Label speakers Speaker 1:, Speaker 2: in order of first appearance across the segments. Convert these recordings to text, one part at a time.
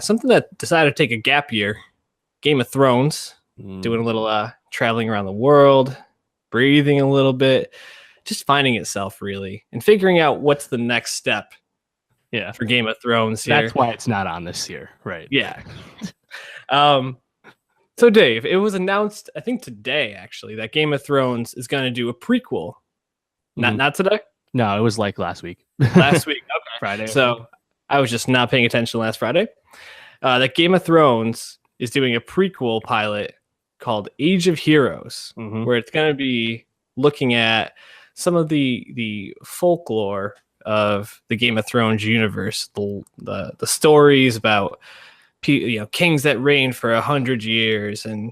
Speaker 1: something that decided to take a gap year. Game of Thrones, doing a little traveling around the world, breathing a little bit, just finding itself really, and figuring out what's the next step.
Speaker 2: Yeah,
Speaker 1: for Game of Thrones here.
Speaker 2: That's why it's not on this year, right?
Speaker 1: Yeah. So Dave, it was announced, I think today actually, that Game of Thrones is going to do a prequel. Not today?
Speaker 2: No, it was like last week.
Speaker 1: Last week, okay.
Speaker 2: Friday.
Speaker 1: So I was just not paying attention last Friday. That Game of Thrones is doing a prequel pilot called Age of Heroes, where it's going to be looking at some of the folklore of the Game of Thrones universe, the stories about kings that reigned for 100 years and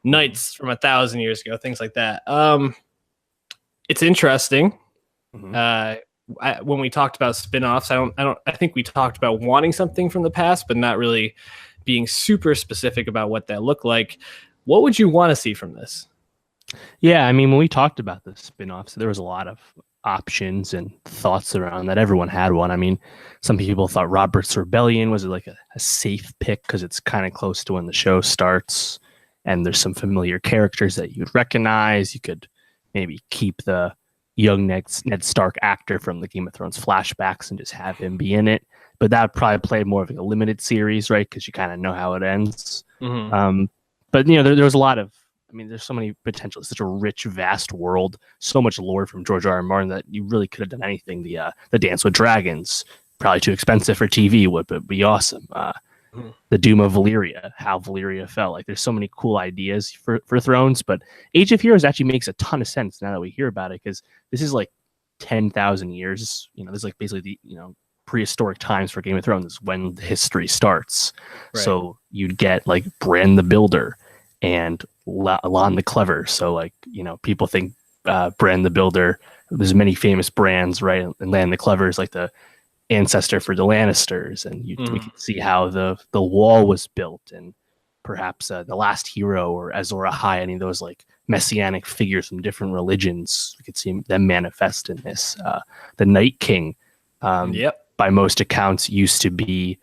Speaker 1: knights from 1,000 years ago, things like that. It's interesting. When we talked about spin-offs, I think we talked about wanting something from the past, but not really being super specific about what that looked like. What would you want to see from this?
Speaker 2: Yeah, I mean, when we talked about the spin-offs, there was a lot of options and thoughts around that. Everyone had one. I mean, some people thought Robert's Rebellion was like a safe pick because it's kind of close to when the show starts and there's some familiar characters that you'd recognize. You could maybe keep the young Ned Stark actor from the Game of Thrones flashbacks and just have him be in it. But that would probably play more of like a limited series, right? Because you kind of know how it ends. But, there was a lot of, there's so many potential. It's such a rich, vast world, so much lore from George R. R. Martin that you really could have done anything. The Dance with Dragons, probably too expensive for TV, would be awesome. The Doom of Valyria, how Valyria fell. Like, there's so many cool ideas for Thrones, but Age of Heroes actually makes a ton of sense now that we hear about it, because this is like 10,000 years. This is like basically the prehistoric times for Game of Thrones when the history starts. Right. So you'd get like Bran the Builder and Alon the Clever. So people think Bran the Builder, there's many famous Brans, right? And Lan the Clever is like the ancestor for the Lannisters, and we can see how the wall was built, and perhaps the last hero or Azor Ahai, any of those like messianic figures from different religions, we could see them manifest in this. The Night King, by most accounts, used to be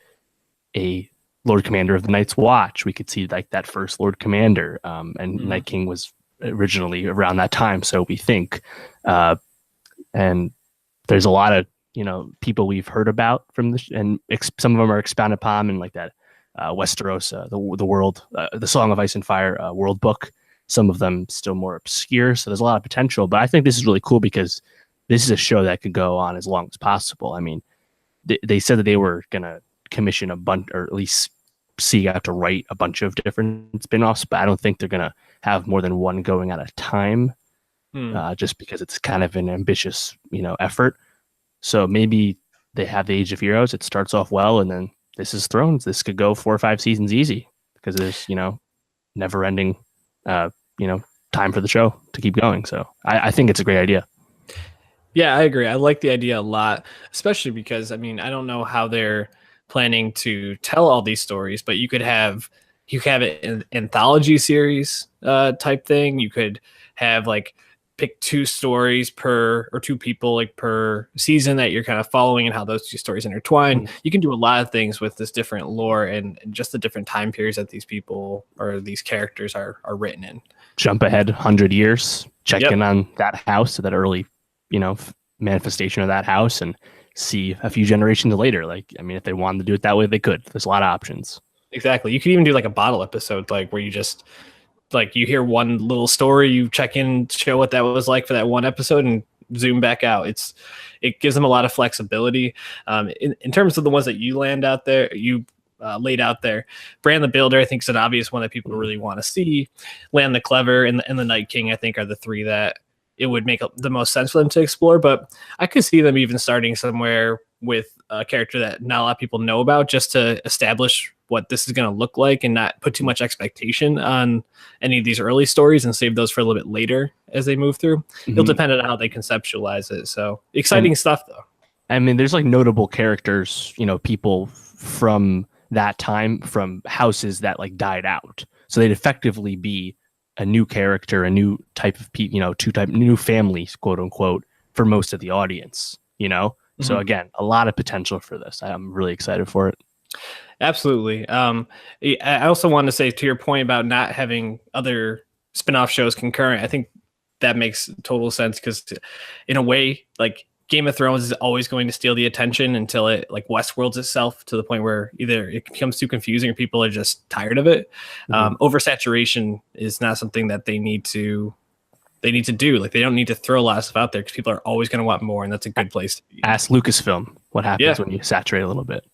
Speaker 2: a Lord Commander of the Night's Watch. We could see like that first Lord Commander, and Night King was originally around that time, so we think. And there's a lot of people we've heard about from this, and some of them are expounded upon in like that Westeros, the world, the Song of Ice and Fire world book. Some of them still more obscure, so there's a lot of potential. But I think this is really cool because this is a show that could go on as long as possible. I mean, they said that they were gonna commission a bunch, or at least see out to write a bunch of different spin-offs, but I don't think they're gonna have more than one going at a time, just because it's kind of an ambitious effort. So maybe they have the Age of Heroes. It starts off well, and then this is Thrones. This could go 4 or 5 seasons easy because there's never ending time for the show to keep going. So I think it's a great idea.
Speaker 1: Yeah, I agree. I like the idea a lot, especially because I don't know how they're planning to tell all these stories, but you could have an anthology series type thing. You could have like pick 2 stories or 2 people like per season that you're kind of following, and how those 2 stories intertwine. You can do a lot of things with this different lore and just the different time periods that these people or these characters are written in. Jump
Speaker 2: ahead 100 years, check in on that house, that early manifestation of that house, and see a few generations later. If they wanted to do it that way, they could. There's a lot of options.
Speaker 1: Exactly. You could even do like a bottle episode, like where you just you hear one little story, you check in, show what that was like for that one episode, and zoom back out. It gives them a lot of flexibility. In terms of the ones that you laid out there, Bran the Builder, I think, is an obvious one that people really want to see. Lan the Clever and the Night King, I think, are the 3 that it would make the most sense for them to explore. But I could see them even starting somewhere with a character that not a lot of people know about, just to establish what this is going to look like and not put too much expectation on any of these early stories, and save those for a little bit later as they move through. It'll depend on how they conceptualize it. So exciting stuff though.
Speaker 2: There's like notable characters, people from that time, from houses that like died out. So they'd effectively be a new character, a new type of people, new families, quote unquote, for most of the audience, So again, a lot of potential for this. I'm really excited for it.
Speaker 1: Absolutely. I also want to say to your point about not having other spin-off shows concurrent, I think that makes total sense because in a way, like Game of Thrones is always going to steal the attention until it like Westworlds itself to the point where either it becomes too confusing or people are just tired of it. Oversaturation is not something that they need to do. Like they don't need to throw a lot of stuff out there because people are always going to want more, and that's a good place to be.
Speaker 2: Ask Lucasfilm what happens
Speaker 1: Yeah.
Speaker 2: when you saturate a little bit.